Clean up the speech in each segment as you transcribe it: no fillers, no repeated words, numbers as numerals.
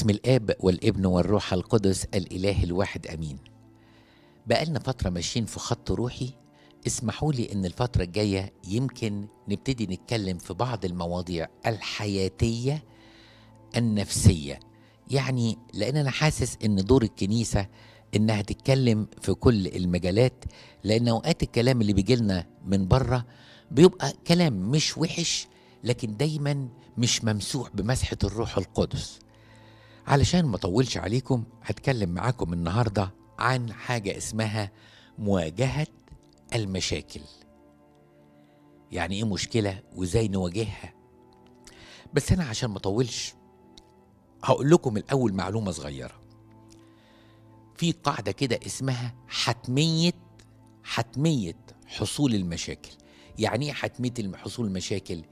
باسم الآب والابن والروح القدس الإله الواحد أمين. بقالنا فترة ماشيين في خط روحي. اسمحوا لي إن الفترة الجاية يمكن نبتدي نتكلم في بعض المواضيع الحياتية النفسية، يعني لأن أنا حاسس إن دور الكنيسة إنها تتكلم في كل المجالات، لأن أوقات الكلام اللي بيجيلنا من بره بيبقى كلام مش وحش، لكن دايما مش ممسوح بمسحة الروح القدس. علشان ما اطولش عليكم هتكلم معاكم النهارده عن حاجه اسمها مواجهه المشاكل. يعني ايه مشكله وازاي نواجهها؟ بس انا عشان ما اطولش هقول لكم الاول معلومه صغيره. في قاعده كده اسمها حتميه حصول المشاكل. يعني ايه حتميه حصول المشاكل؟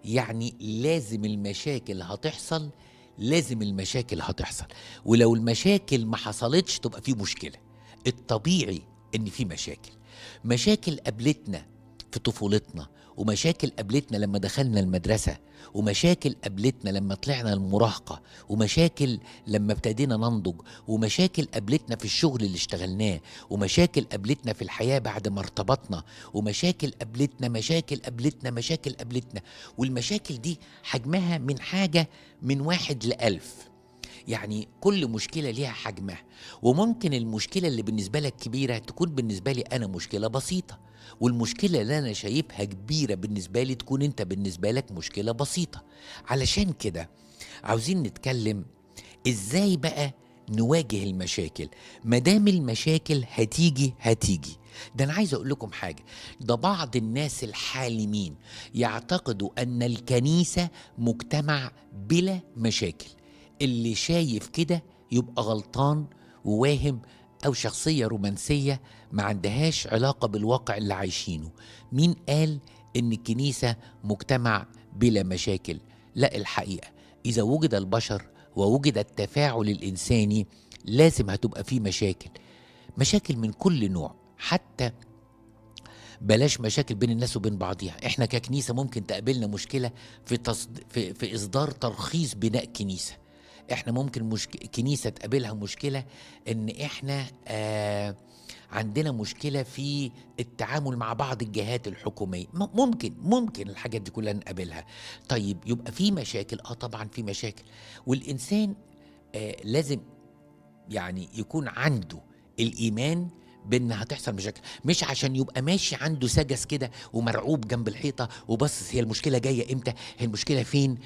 يعني لازم المشاكل هتحصل، لازم المشاكل هتحصل، ولو المشاكل ما حصلتش تبقى في مشكلة. الطبيعي ان في مشاكل قابلتنا في طفولتنا، ومشاكل قابلتنا لما دخلنا المدرسة، ومشاكل قابلتنا لما طلعنا المراهقة، ومشاكل لما ابتدينا ننضج، ومشاكل قابلتنا في الشغل اللي اشتغلناه، ومشاكل قابلتنا في الحياة بعد ما ارتبطنا، ومشاكل قابلتنا مشاكل قابلتنا. والمشاكل دي حجمها من حاجة من 1 ل1000. يعني كل مشكلة ليها حجمها، وممكن المشكلة اللي بالنسبة لك كبيرة تكون بالنسبة لي أنا مشكلة بسيطة، والمشكلة اللي أنا شايفها كبيرة بالنسبة لي تكون أنت بالنسبة لك مشكلة بسيطة. علشان كده عاوزين نتكلم إزاي بقى نواجه المشاكل. مدام المشاكل هتيجي. ده أنا عايز أقول لكم حاجة، ده بعض الناس الحالمين يعتقدوا أن الكنيسة مجتمع بلا مشاكل. اللي شايف كده يبقى غلطان وواهم، أو شخصية رومانسية ما عندهاش علاقة بالواقع اللي عايشينه. مين قال إن الكنيسة مجتمع بلا مشاكل؟ لا، الحقيقة إذا وجد البشر ووجد التفاعل الإنساني لازم هتبقى فيه مشاكل من كل نوع. حتى بلاش مشاكل بين الناس وبين بعضيها، احنا ككنيسة ممكن تقابلنا مشكلة في إصدار ترخيص بناء كنيسة. احنا ممكن كنيسة تقابلها مشكلة ان احنا عندنا مشكلة في التعامل مع بعض الجهات الحكومية. ممكن الحاجات دي كلها نقابلها. طيب يبقى في مشاكل، طبعا في مشاكل، والإنسان لازم يعني يكون عنده الإيمان بأن هتحصل مشاكل، مش عشان يبقى ماشي عنده سجس كده ومرعوب جنب الحيطة وبص هي المشكلة جاية امتى، هي المشكلة فين،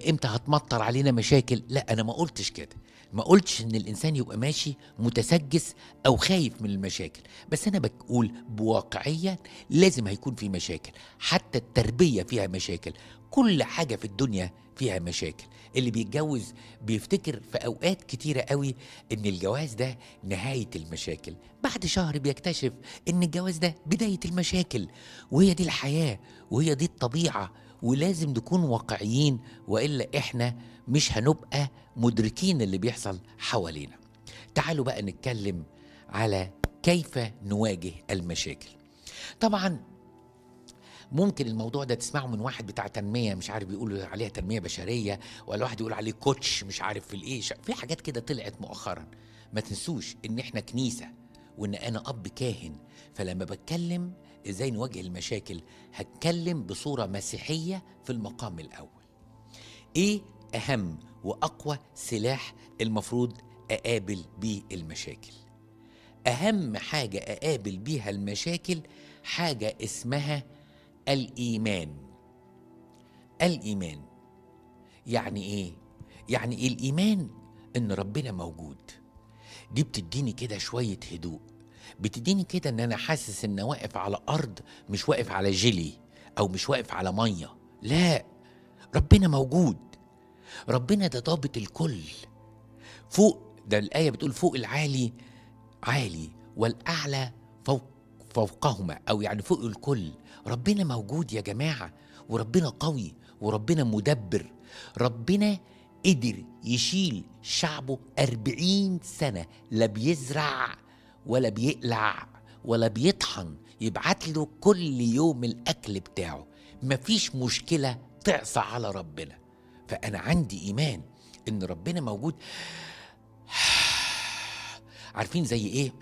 امتى هتمطر علينا مشاكل. لا، أنا ما قلتش كده، ما قلتش ان الانسان يبقى ماشي متسجس او خايف من المشاكل، بس انا بقول بواقعية لازم هيكون في مشاكل. حتى التربية فيها مشاكل، كل حاجة في الدنيا فيها مشاكل. اللي بيتجوز بيفتكر في اوقات كتيرة قوي ان الجواز ده نهاية المشاكل، بعد شهر بيكتشف ان الجواز ده بداية المشاكل. وهي دي الحياة وهي دي الطبيعة، ولازم نكون واقعيين، وإلا إحنا مش هنبقى مدركين اللي بيحصل حوالينا. تعالوا بقى نتكلم على كيف نواجه المشاكل. طبعا ممكن الموضوع ده تسمعه من واحد بتاع تنمية، مش عارف بيقولوا عليها تنمية بشرية، ولا واحد يقول عليه كوتش مش عارف في الايه، في حاجات كده طلعت مؤخرا. ما تنسوش ان احنا كنيسة وان انا اب كاهن، فلما بتكلم ازاي نواجه المشاكل هتكلم بصورة مسيحية في المقام الاول. ايه اهم واقوى سلاح المفروض اقابل بيه المشاكل؟ اهم حاجة اقابل بيها المشاكل حاجة اسمها الإيمان. يعني إيه؟ يعني الإيمان إن ربنا موجود. دي بتديني كده شوية هدوء، بتديني كده إن أنا حاسس إن واقف على أرض، مش واقف على جيلي أو مش واقف على مية. لا، ربنا موجود. ربنا ده ضابط الكل فوق. ده الآية بتقول فوق العالي عالي والأعلى فوقهما، أو يعني فوق الكل. ربنا موجود يا جماعة، وربنا قوي، وربنا مدبر. ربنا قدر يشيل شعبه 40 سنة، لا بيزرع ولا بيقلع ولا بيطحن، يبعت له كل يوم الأكل بتاعه. مفيش مشكلة تعصى على ربنا. فأنا عندي إيمان، ان ربنا موجود. عارفين زي ايه؟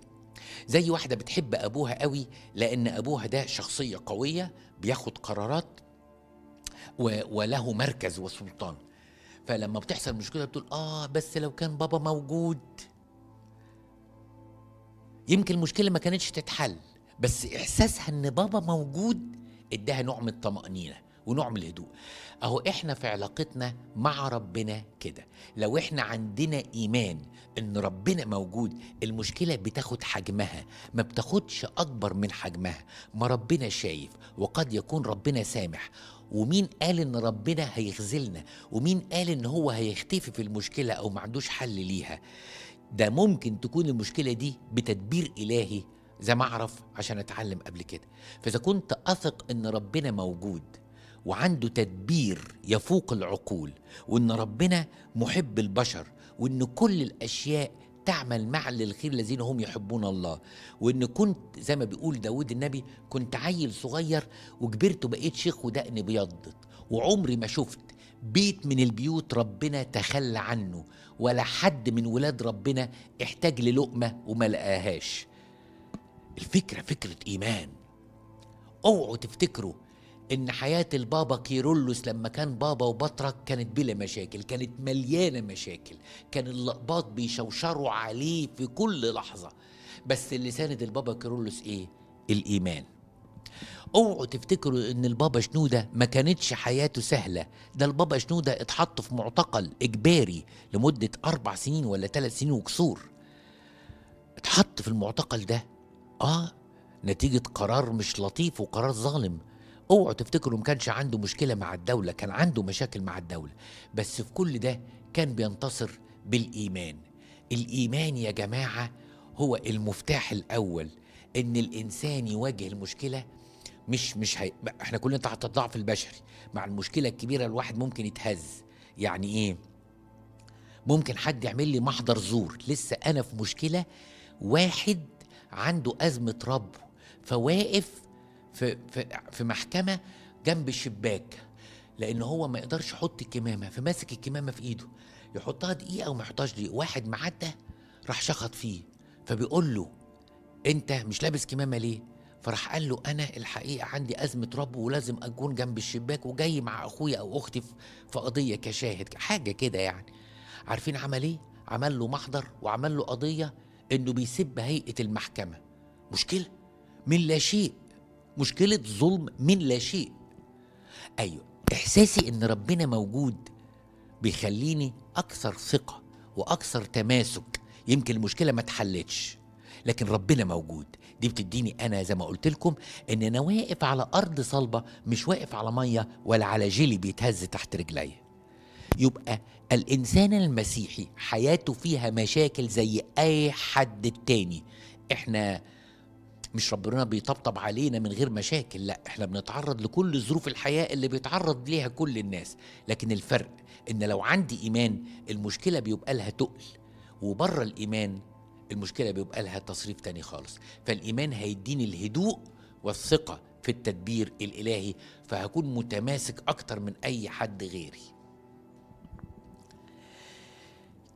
زي واحدة بتحب ابوها قوي لان ابوها ده شخصية قوية بياخد قرارات وله مركز وسلطان، فلما بتحصل مشكلة بتقول بس لو كان بابا موجود يمكن المشكلة ما كانتش تتحل، بس احساسها ان بابا موجود اداها نوع من الطمأنينة ونوع من الهدوء. اهو احنا في علاقتنا مع ربنا كده، لو احنا عندنا ايمان ان ربنا موجود المشكلة بتاخد حجمها، ما بتاخدش اكبر من حجمها. ما ربنا شايف، وقد يكون ربنا سامح، ومين قال ان ربنا هيخذلنا؟ ومين قال ان هو هيختفي في المشكلة او ما عندوش حل ليها؟ ده ممكن تكون المشكلة دي بتدبير إلهي، زي ما أعرف عشان أتعلم قبل كده. فإذا كنت أثق إن ربنا موجود وعنده تدبير يفوق العقول، وإن ربنا محب البشر، وإن كل الأشياء تعمل معا للخير الذين هم يحبون الله، وإن كنت زي ما بيقول داود النبي كنت عيل صغير وكبرت وبقيت شيخ ودقني بيضت، وعمري ما شفت بيت من البيوت ربنا تخلى عنه، ولا حد من ولاد ربنا احتاج للقمة وما لقاهاش. الفكرة فكرة إيمان. اوعوا تفتكروا إن حياة البابا كيرلس لما كان بابا وبطرك كانت بلا مشاكل، كانت مليانة مشاكل، كان اللقباط بيشوشروا عليه في كل لحظة، بس اللي ساند البابا كيرلس إيه؟ الإيمان. اوعوا تفتكروا ان البابا شنودة ما كانتش حياته سهلة، ده البابا شنودة اتحط في معتقل اجباري لمدة 4 سنين ولا 3 سنين وكسور. اتحط في المعتقل ده نتيجة قرار مش لطيف وقرار ظالم. اوعوا تفتكروا ما كانش عنده مشكلة مع الدولة، كان عنده مشاكل مع الدولة، بس في كل ده كان بينتصر بالإيمان. الإيمان يا جماعة هو المفتاح الأول ان الإنسان يواجه المشكلة. احنا كلنا تحت الضعف البشري، مع المشكلة الكبيرة الواحد ممكن يتهز. يعني ايه؟ ممكن حد يعمل لي محضر زور، لسه انا في مشكلة، واحد عنده أزمة رب فواقف في محكمة جنب الشباك، لان هو ما يقدرش يحط الكمامة، فماسك الكمامة في ايده يحطها دقيقة وما يحطهاش دقيقة. واحد معدى راح شخط فيه، فبيقول له انت مش لابس كمامة ليه؟ فراح قال له انا الحقيقه عندي ازمه رب ولازم اكون جنب الشباك وجاي مع اخويا او اختي في قضيه كشاهد، حاجه كده يعني. عارفين عمل ايه؟ عمل له محضر وعمل له قضيه انه بيسب هيئه المحكمه. مشكله من لا شيء، مشكله ظلم من لا شيء. ايوه، احساسي ان ربنا موجود بيخليني اكثر ثقه واكثر تماسك. يمكن المشكله ما اتحلتش لكن ربنا موجود، دي بتديني انا زي ما قلت لكم ان انا واقف على ارض صلبه، مش واقف على ميه ولا على جيلي بيتهز تحت رجلي. يبقى الانسان المسيحي حياته فيها مشاكل زي اي حد تاني. احنا مش ربنا بيطبطب علينا من غير مشاكل، لا، احنا بنتعرض لكل ظروف الحياه اللي بيتعرض ليها كل الناس، لكن الفرق ان لو عندي ايمان المشكله بيبقى لها تقل، وبره الايمان المشكلة بيبقى لها تصريف تاني خالص. فالإيمان هيديني الهدوء والثقة في التدبير الإلهي، فهكون متماسك أكتر من أي حد غيري.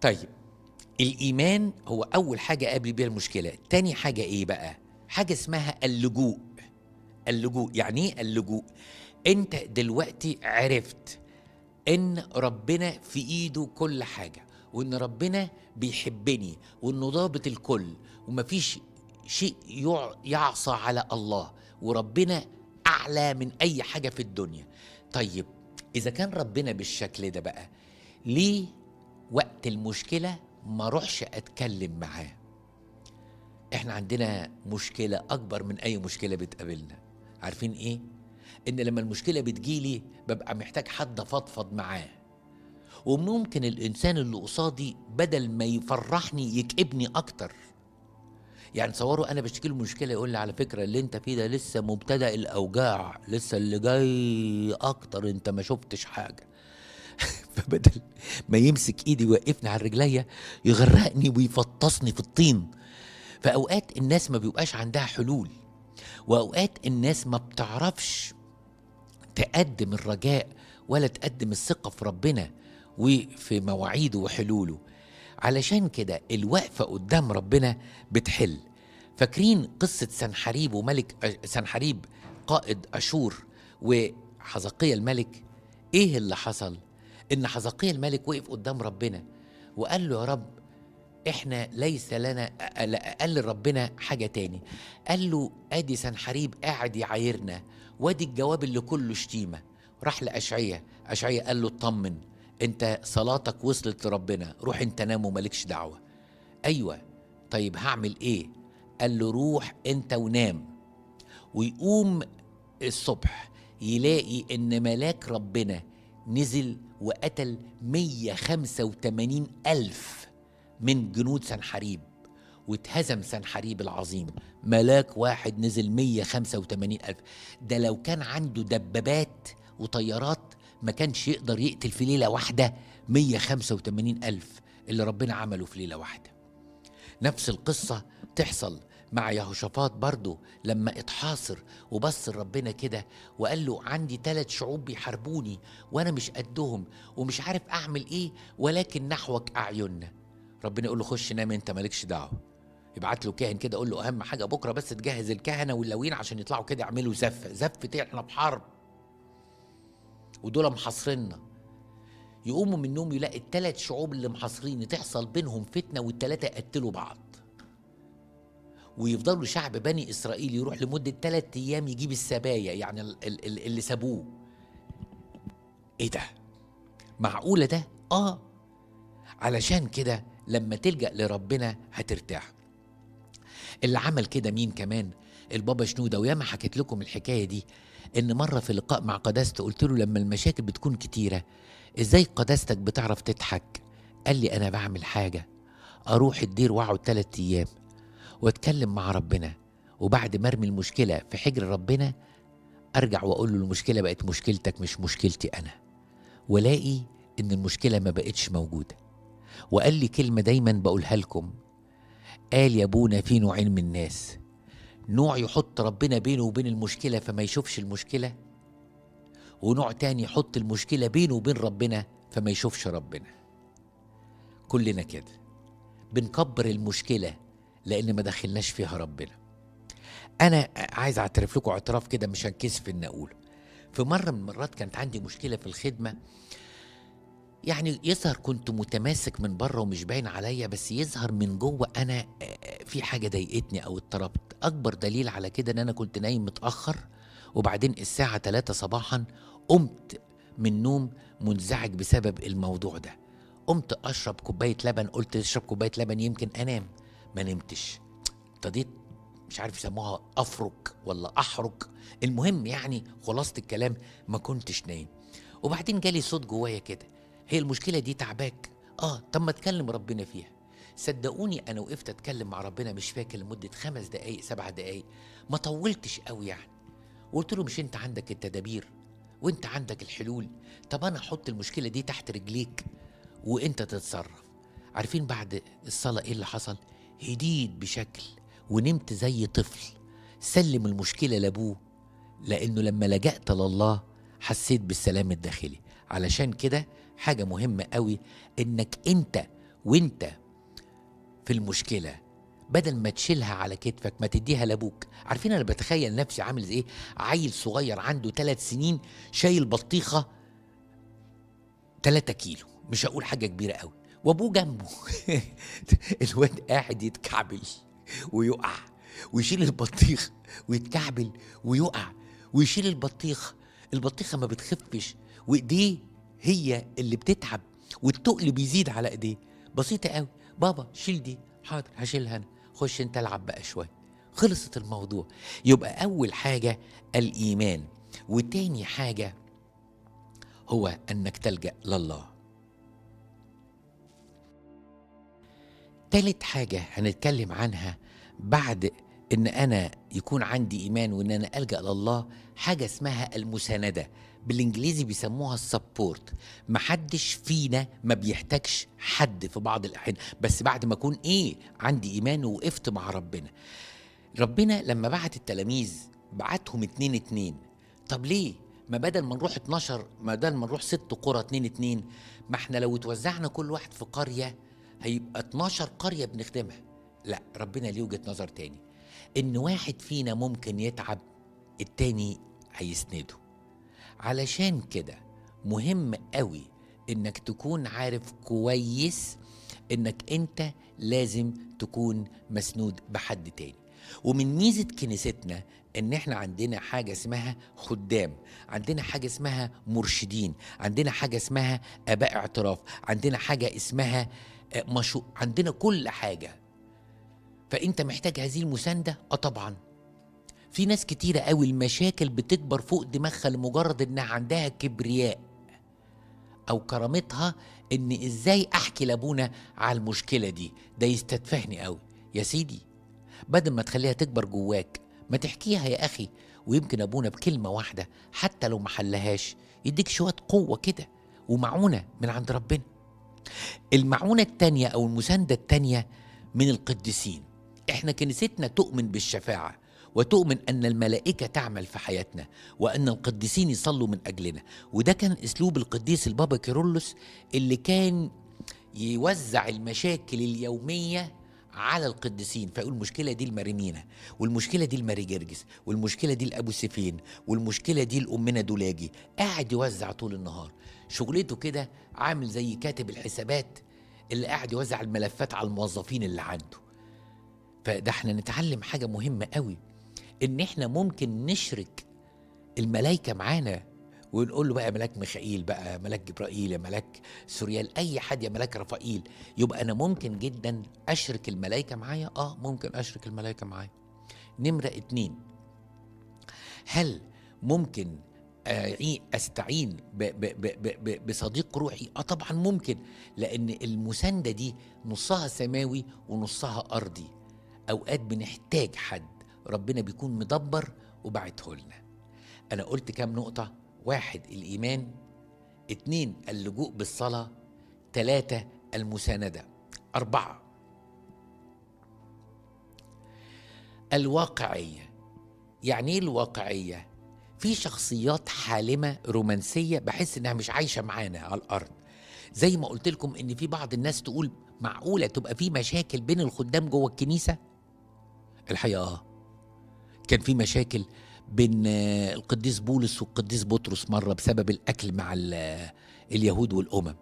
طيب، الإيمان هو أول حاجة قابل بيها المشكلة. تاني حاجة إيه بقى؟ حاجة اسمها اللجوء. اللجوء يعني إيه اللجوء؟ أنت دلوقتي عرفت إن ربنا في إيده كل حاجة، وإن ربنا بيحبني، وإنه ضابط الكل، ومفيش شيء يعصى على الله، وربنا أعلى من أي حاجة في الدنيا. طيب، إذا كان ربنا بالشكل ده بقى، ليه وقت المشكلة ما روحش أتكلم معاه؟ إحنا عندنا مشكلة أكبر من أي مشكلة بتقابلنا. عارفين إيه؟ إن لما المشكلة بتجيلي ببقى محتاج حد أفضفض معاه، وممكن الإنسان اللي قصادي بدل ما يفرحني يكئبني أكتر. يعني تصوروا أنا بشتكي له مشكلة يقول لي على فكرة اللي أنت فيه ده لسه مبتدأ الأوجاع، لسه اللي جاي أكتر، أنت ما شفتش حاجة. فبدل ما يمسك إيدي ويوقفني على رجليا يغرقني ويفطسني في الطين. فأوقات الناس ما بيبقاش عندها حلول، وأوقات الناس ما بتعرفش تقدم الرجاء ولا تقدم الثقة في ربنا، وفي مواعيده وحلوله. علشان كده الوقفة قدام ربنا بتحل. فاكرين قصة سنحريب وملك سنحريب قائد أشور وحزقيا الملك؟ ايه اللي حصل؟ ان حزقيا الملك وقف قدام ربنا وقال له: يا رب، احنا ليس لنا، قال لربنا حاجة تاني، قال له: ادي سنحريب قاعد يعايرنا، وادي الجواب اللي كله شتيمة. راح لأشعيا، أشعيا قال له: اطمن، انت صلاتك وصلت لربنا، روح انت نام ومالكش دعوة. ايوه، طيب هعمل ايه؟ قال له: روح انت ونام. ويقوم الصبح يلاقي ان ملاك ربنا نزل وقتل 185 ألف من جنود سنحريب، واتهزم سنحريب العظيم. ملاك واحد نزل 185 ألف. ده لو كان عنده دبابات وطيارات ما كانش يقدر يقتل في ليلة واحدة 185 ألف اللي ربنا عمله في ليلة واحدة. نفس القصة تحصل مع يهوشافاط برضو لما اتحاصر وبص ربنا كده وقال له: عندي 3 شعوب بيحاربوني وانا مش قدهم ومش عارف اعمل ايه، ولكن نحوك اعيننا. ربنا يقول له: خش نام انت، مالكش دعوه. يبعت له كاهن كده، يقول له: اهم حاجه بكره بس تجهز الكهنه واللاويين عشان يطلعوا كده يعملوا زفه ايه، احنا بحرب ودول محاصريننا. يقوموا من النوم يلاقي ال3 شعوب اللي محاصرين تحصل بينهم فتنه وال3 يقتلوا بعض، ويفضلوا شعب بني إسرائيل يروح لمدة 3 أيام يجيب السبايا، يعني اللي سابوه. إيه ده؟ معقولة ده؟ علشان كده لما تلجأ لربنا هترتاح. اللي عمل كده مين كمان؟ البابا شنودة. وياما حكيت لكم الحكاية دي، إن مرة في لقاء مع قداسته قلت له: لما المشاكل بتكون كتيرة إزاي قداستك بتعرف تضحك؟ قال لي: أنا بعمل حاجة، أروح الدير وأقعد 3 أيام واتكلم مع ربنا، وبعد ما ارمي المشكله في حجر ربنا ارجع واقول له: المشكله بقت مشكلتك مش مشكلتي انا، والاقي ان المشكله ما بقتش موجوده. وقال لي كلمه دايما بقولها لكم، قال: يا ابونا، في نوعين من الناس، نوع يحط ربنا بينه وبين المشكله فما يشوفش المشكله، ونوع تاني يحط المشكله بينه وبين ربنا فما يشوفش ربنا. كلنا كده بنكبر المشكله لان ما دخلناش فيها ربنا. انا عايز اعترف لكم اعتراف كده مش هنكسف ان اقوله. في مره من المرات كانت عندي مشكله في الخدمه، يعني يظهر كنت متماسك من بره ومش باين عليا، بس يظهر من جوه انا في حاجه ضايقتني او اضطربت. اكبر دليل على كده ان انا كنت نايم متاخر، وبعدين الساعه 3 صباحا قمت من النوم منزعج بسبب الموضوع ده. قمت اشرب كوبايه لبن، قلت اشرب كوبايه لبن يمكن انام، ما نمتش. ابتديت مش عارف يسموها افرك ولا احرك، المهم يعني خلاصة الكلام ما كنتش نايم. وبعدين جالي صوت جوايا كده: هي المشكلة دي تعباك؟ طب ما تكلم ربنا فيها. صدقوني انا وقفت اتكلم مع ربنا مش فاكر لمدة 5 دقايق 7 دقايق، ما طولتش قوي يعني. وقلت له: مش انت عندك التدابير وانت عندك الحلول؟ طب انا احط المشكلة دي تحت رجليك وانت تتصرف. عارفين بعد الصلاة ايه اللي حصل؟ هديت بشكل ونمت زي طفل سلم المشكلة لابوه، لانه لما لجأت لله حسيت بالسلام الداخلي. علشان كده حاجة مهمة قوي انك انت وانت في المشكلة بدل ما تشيلها على كتفك ما تديها لابوك. عارفين انا بتخيل نفسي عامل زي ايه؟ عيل صغير عنده 3 سنين شايل بطيخة 3 كيلو، مش هقول حاجة كبيرة قوي، وابوه جنبه الواد قاعد يتكعبل ويقع ويشيل البطيخ ويتكعبل ويقع ويشيل البطيخة ما بتخفش، وايديه هي اللي بتتعب والتقل بيزيد على ايديه. بسيطة قوي: بابا شيل دي. حاضر هشيلها انا، خش انت العب بقى شوية. خلصت الموضوع. يبقى اول حاجة الايمان، وتاني حاجة هو انك تلجأ لله. تالت حاجة هنتكلم عنها بعد ان انا يكون عندي ايمان وان انا ألجأ لله، حاجة اسمها المساندة، بالانجليزي بيسموها السبورت. محدش فينا ما بيحتاجش حد في بعض الاحيان، بس بعد ما اكون عندي ايمان ووقفت مع ربنا. ربنا لما بعت التلاميذ بعتهم 2 2. طب ليه؟ ما بدل ما نروح 12، ما بدل ما نروح 6 قرى 2 2، ما احنا لو اتوزعنا كل واحد في قرية هيبقى 12 قرية بنخدمها. لا، ربنا ليه وجهة نظر تاني، ان واحد فينا ممكن يتعب التاني هيسنده. علشان كده مهم قوي انك تكون عارف كويس انك انت لازم تكون مسنود بحد تاني. ومن ميزة كنيستنا ان احنا عندنا حاجة اسمها خدام، عندنا حاجة اسمها مرشدين، عندنا حاجة اسمها اباء اعتراف، عندنا حاجة اسمها عندنا كل حاجة. فانت محتاج هذه المساندة. طبعا في ناس كتيرة قوي المشاكل بتكبر فوق دماغها لمجرد انها عندها كبرياء او كرامتها، ان ازاي احكي لابونا على المشكلة دي، ده يستدفعني قوي. يا سيدي، بدل ما تخليها تكبر جواك ما تحكيها يا اخي، ويمكن ابونا بكلمة واحدة حتى لو ما حلهاش يديك شوية قوة كده ومعونة من عند ربنا. المعونة التانية او المساندة التانية من القديسين. احنا كنيستنا تؤمن بالشفاعة، وتؤمن أن الملائكة تعمل في حياتنا، وأن القديسين يصلوا من أجلنا. وده كان أسلوب القديس البابا كيرلس اللي كان يوزع المشاكل اليومية على القديسين، فيقول المشكلة دي لماريمينا، والمشكلة دي لماري جرجس، والمشكلة دي لأبو سيفين، والمشكلة دي لأمنا دولاجي. قاعد يوزع طول النهار، شغلته كده عامل زي كاتب الحسابات اللي قاعد يوزع الملفات على الموظفين اللي عنده. فده احنا نتعلم حاجة مهمة قوي، ان احنا ممكن نشرك الملائكة معانا ونقول له بقى ملاك ميخائيل، بقى ملاك جبرائيل، يا ملاك سوريال، اي حد، يا ملاك رفائيل. يبقى انا ممكن جدا اشرك الملائكة معايا. ممكن اشرك الملائكة معايا. نمرة 2، هل ممكن استعين بصديق روحي؟ طبعا ممكن، لان المساندة دي نصها سماوي ونصها ارضي. اوقات بنحتاج حد ربنا بيكون مدبر وبعته لنا. انا قلت كام نقطة؟ 1 الإيمان، 2 اللجوء بالصلاة، 3 المساندة، 4 الواقعية. يعني ايه الواقعية؟ في شخصيات حالمة رومانسية بحس انها مش عايشة معانا على الارض. زي ما قلت لكم ان في بعض الناس تقول معقولة تبقى في مشاكل بين الخدام جوه الكنيسة؟ الحقيقة كان في مشاكل بين القديس بولس والقديس بطرس مرة بسبب الأكل مع اليهود والأمم،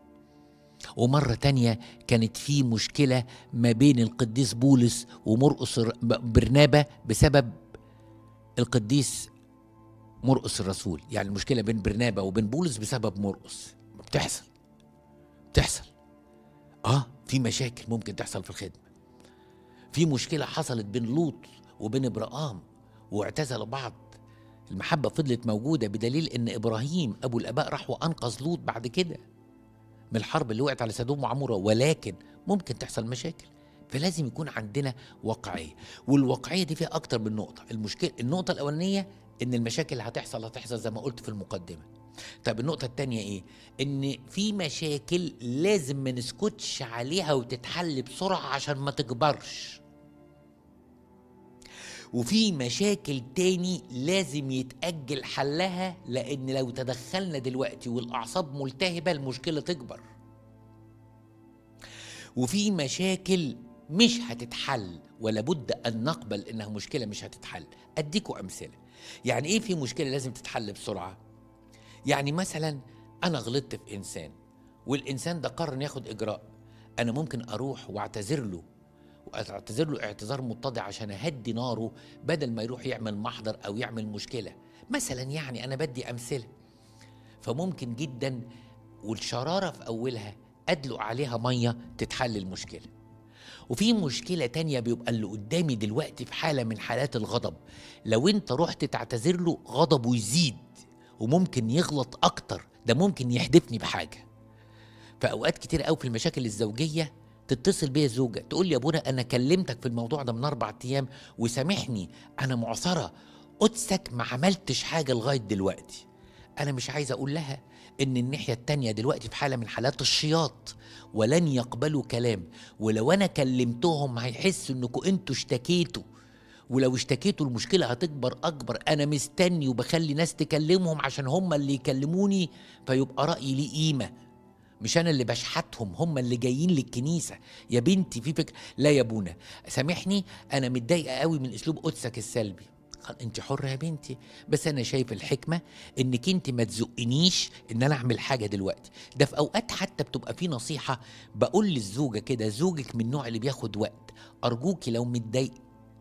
ومرة تانية كانت في مشكلة ما بين القديس بولس ومرقس برنابا بسبب القديس مرقس الرسول. يعني المشكلة بين برنابا وبين بولس بسبب مرقس. بتحصل في مشاكل ممكن تحصل في الخدمة. في مشكلة حصلت بين لوط وبين إبراهام واعتزلوا بعض، المحبة فضلت موجودة بدليل ان ابراهيم ابو الاباء راح وانقذ لوط بعد كده من الحرب اللي وقعت على سدوم وعمورة. ولكن ممكن تحصل مشاكل، فلازم يكون عندنا واقعية. والواقعية دي فيها اكتر من نقطة. النقطة الاولانية ان المشاكل هتحصل زي ما قلت في المقدمة. طب النقطة التانية ايه؟ ان في مشاكل لازم ما نسكتش عليها وتتحل بسرعة عشان ما تكبرش، وفي مشاكل تاني لازم يتأجل حلها، لأن لو تدخلنا دلوقتي والأعصاب ملتهبة المشكلة تكبر. وفي مشاكل مش هتتحل ولا بد أن نقبل إنها مشكلة مش هتتحل. أديكوا أمثلة. يعني إيه في مشكلة لازم تتحل بسرعة؟ يعني مثلا أنا غلطت في إنسان، والإنسان ده قرر ياخد إجراء. أنا ممكن أروح واعتذر له اعتذار متضع عشان اهدي ناره، بدل ما يروح يعمل محضر او يعمل مشكلة مثلا. يعني انا بدي امثلة. فممكن جدا والشرارة في اولها ادلق عليها مية تتحل المشكلة. وفي مشكلة تانية بيبقى اللي قدامي دلوقتي في حالة من حالات الغضب، لو انت رحت تعتذر له غضبه يزيد وممكن يغلط اكتر، ده ممكن يحدفني بحاجة. فاوقات كتير قوي في المشاكل الزوجية تتصل بيا زوجة تقول لي يا ابونا انا كلمتك في الموضوع ده من 4 ايام وسامحني، انا معصرة، قدسك ما عملتش حاجة لغاية دلوقتي. انا مش عايز اقول لها ان الناحية التانية دلوقتي في حالة من حالات الشياط ولن يقبلوا كلام، ولو انا كلمتهم هيحسوا انكم انتوا اشتكيتوا ولو اشتكيتوا المشكلة هتكبر أكبر. أنا مستني وبخلي ناس تكلمهم عشان هم اللي يكلموني فيبقى رأيي ليه قيمة، مش أنا اللي بشحتهم، هم اللي جايين للكنيسة. يا بنتي في فكرة. لا يا ابونا سامحني أنا متضايقة قوي من أسلوب قدسك السلبي. انت حرة يا بنتي، بس انا شايف الحكمة انك انت ما تزقنيش ان انا اعمل حاجة دلوقتي. ده في اوقات حتى بتبقى في نصيحة بقول للزوجة كده، زوجك من النوع اللي بياخد وقت، ارجوكي لو متضايق،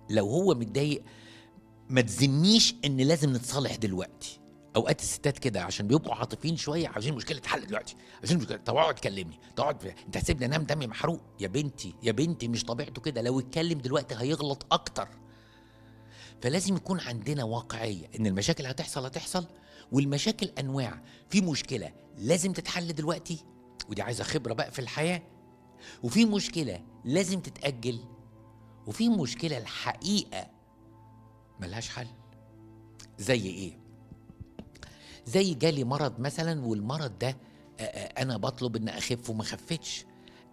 لو هو متضايق ما تزنيش ان لازم نتصالح دلوقتي. اوقات الستات كده عشان بيبقوا عاطفيين شويه، عايزين المشكله تتحل دلوقتي، عايزين المشكله. طب اقعد كلمني، انت هتسيبني انام دمي محروق. يا بنتي يا بنتي مش طبيعته كده، لو اتكلم دلوقتي هيغلط اكتر. فلازم يكون عندنا واقعيه ان المشاكل هتحصل، والمشاكل انواع. في مشكله لازم تتحل دلوقتي ودي عايزه خبره بقى في الحياه، وفي مشكله لازم تتاجل، وفي مشكله الحقيقه ملهاش حل. زي ايه؟ زي جالي مرض مثلا، والمرض ده انا بطلب ان اخف وما خفتش،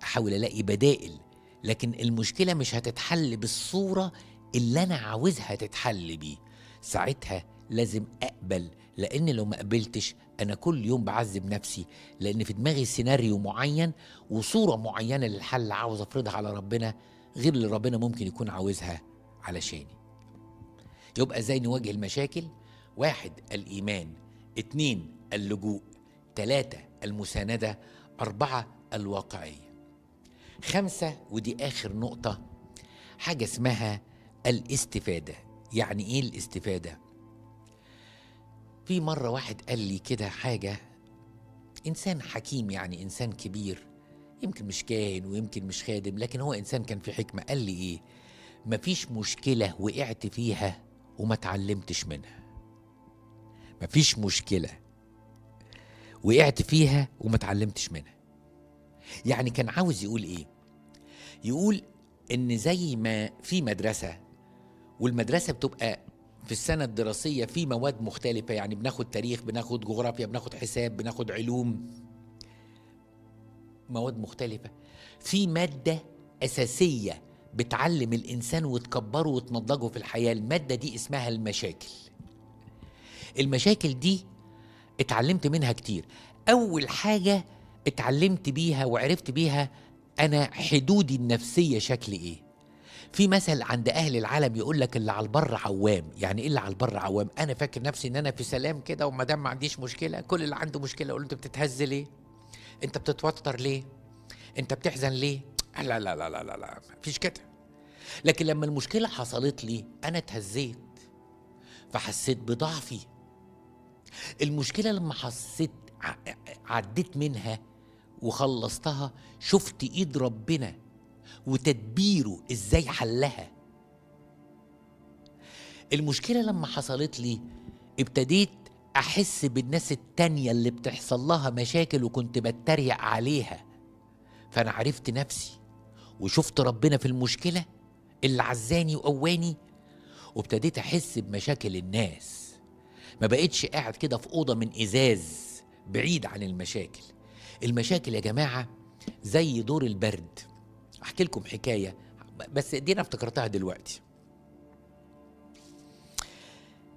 احاول الاقي بدائل، لكن المشكله مش هتتحل بالصوره اللي انا عاوزها تتحل بيه. ساعتها لازم اقبل، لان لو ما قبلتش انا كل يوم بعذب نفسي، لان في دماغي سيناريو معين وصوره معينه للحل عاوز افرضها على ربنا غير اللي ربنا ممكن يكون عاوزها علشاني. يبقى ازاي نواجه المشاكل؟ 1 الإيمان، 2 اللجوء، 3 المساندة، 4 الواقعية، 5 ودي آخر نقطة حاجة اسمها الاستفادة. يعني إيه الاستفادة؟ في مرة واحد قال لي كده حاجة، إنسان حكيم يعني إنسان كبير، يمكن مش كاهن ويمكن مش خادم، لكن هو إنسان كان في حكمة. قال لي إيه؟ مفيش مشكلة وقعت فيها وما اتعلمتش منها. مفيش مشكلة وقعت فيها وما اتعلمتش منها. يعني كان عاوز يقول ايه؟ يقول ان زي ما في مدرسة، والمدرسة بتبقى في السنة الدراسية في مواد مختلفة، يعني بناخد تاريخ، بناخد جغرافيا، بناخد حساب، بناخد علوم، مواد مختلفة. في مادة أساسية بتعلم الإنسان وتكبره وتنضجه في الحياة، المادة دي اسمها المشاكل. المشاكل دي اتعلمت منها كتير. أول حاجة اتعلمت بيها وعرفت بيها أنا حدودي النفسية شكل إيه. في مثل عند أهل العالم يقول لك اللي على البر عوام. يعني إيه اللي على البر عوام؟ أنا فاكر نفسي إن أنا في سلام كده، وما دام ما عنديش مشكلة، كل اللي عنده مشكلة أقول له أنت بتتهز ليه؟ أنت بتتوتر ليه؟ أنت بتحزن ليه؟ لا لا لا لا لا لا مفيش كده. لكن لما المشكلة حصلت لي أنا اتهزيت، فحسيت بضعفي. المشكلة لما حسيت عديت منها وخلصتها، شفت ايد ربنا وتدبيره ازاي حلها. المشكلة لما حصلت لي ابتديت احس بالناس التانية اللي بتحصل لها مشاكل وكنت بتريق عليها، فانا عرفت نفسي وشفت ربنا في المشكلة اللي عزاني وقواني، وابتديت احس بمشاكل الناس. ما بقيتش قاعد كده في أوضة من إزاز بعيد عن المشاكل. المشاكل يا جماعة زي دور البرد. أحكي لكم حكاية بس دي أنا افتكرتها دلوقتي.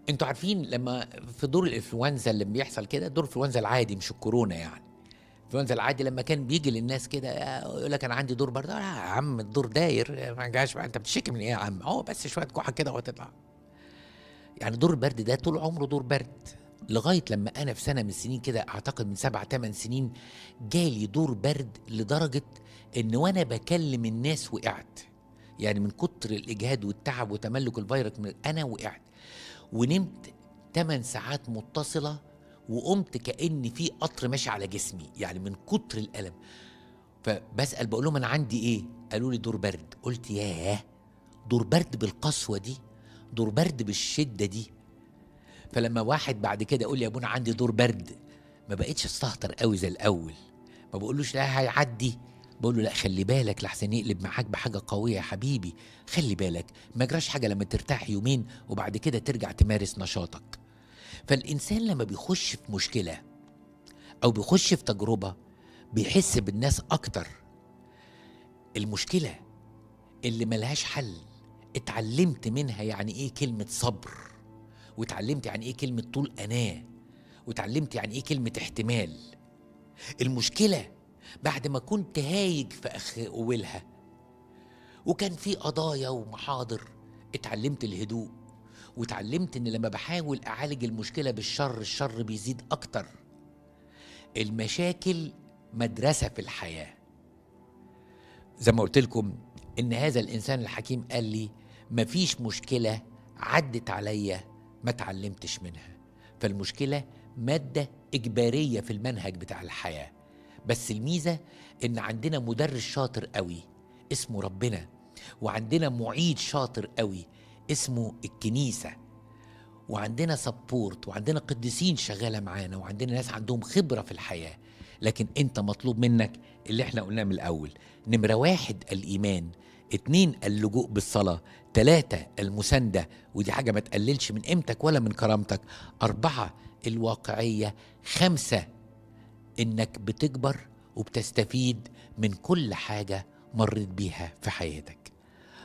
انتوا عارفين لما في دور الإنفلونزا اللي بيحصل كده، دور الإنفلونزا العادي مش الكورونا، يعني الإنفلونزا العادي لما كان بيجي للناس كده يقول لك أنا عندي دور برد، يا عم الدور داير ما جاش بقى، أنت بتشتكي من إيه يا عم؟ بس شوية كحة كده وهتطلع. يعني دور البرد ده طول عمره دور برد، لغاية لما أنا في سنة من السنين كده، أعتقد من 7-8 سنين، جالي دور برد لدرجة إن وأنا بكلم الناس وقعت. يعني من كتر الإجهاد والتعب وتملك الفيروس أنا وقعت ونمت 8 ساعات متصلة، وقمت كأن في قطر ماشي على جسمي، يعني من كتر الألم. فبسأل بقول لهم أنا عندي إيه؟ قالوا لي دور برد. قلت ياه، دور برد بالقسوة دي؟ دور برد بالشدة دي؟ فلما واحد بعد كده يقول لي يا ابونا عندي دور برد، ما بقيتش استهتر قوي زي الاول، ما بقولوش لا هيعدي، بقول له لا خلي بالك لحسن يقلب معاك بحاجه قويه يا حبيبي، خلي بالك ما جراش حاجه لما ترتاح يومين وبعد كده ترجع تمارس نشاطك. فالانسان لما بيخش في مشكله او بيخش في تجربه بيحس بالناس اكتر. المشكله اللي ملهاش حل، اتعلمت منها يعني ايه كلمة صبر، واتعلمت يعني ايه كلمة طول أناة، واتعلمت يعني ايه كلمة احتمال. المشكلة بعد ما كنت هايج في أولها وكان في قضايا ومحاضر، اتعلمت الهدوء، واتعلمت ان لما بحاول اعالج المشكلة بالشر الشر بيزيد اكتر. المشاكل مدرسة في الحياة. زي ما قلت لكم ان هذا الانسان الحكيم قال لي مفيش مشكلة عدت عليا ما اتعلمتش منها. فالمشكلة مادة اجبارية في المنهج بتاع الحياة، بس الميزة ان عندنا مدرس شاطر قوي اسمه ربنا، وعندنا معيد شاطر قوي اسمه الكنيسة، وعندنا سبورت، وعندنا قديسين شغالة معانا، وعندنا ناس عندهم خبرة في الحياة. لكن انت مطلوب منك اللي احنا قلناه من الأول: نمرة 1 الإيمان، 2 اللجوء بالصلاة، 3 المساندة، ودي حاجة ما تقللش من قيمتك ولا من كرامتك، 4 الواقعية، 5 إنك بتكبر وبتستفيد من كل حاجة مرت بيها في حياتك.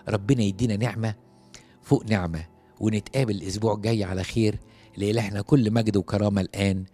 ربنا يدينا نعمة فوق نعمة، ونتقابل الأسبوع الجاي على خير. لإلهنا كل مجد وكرامة الآن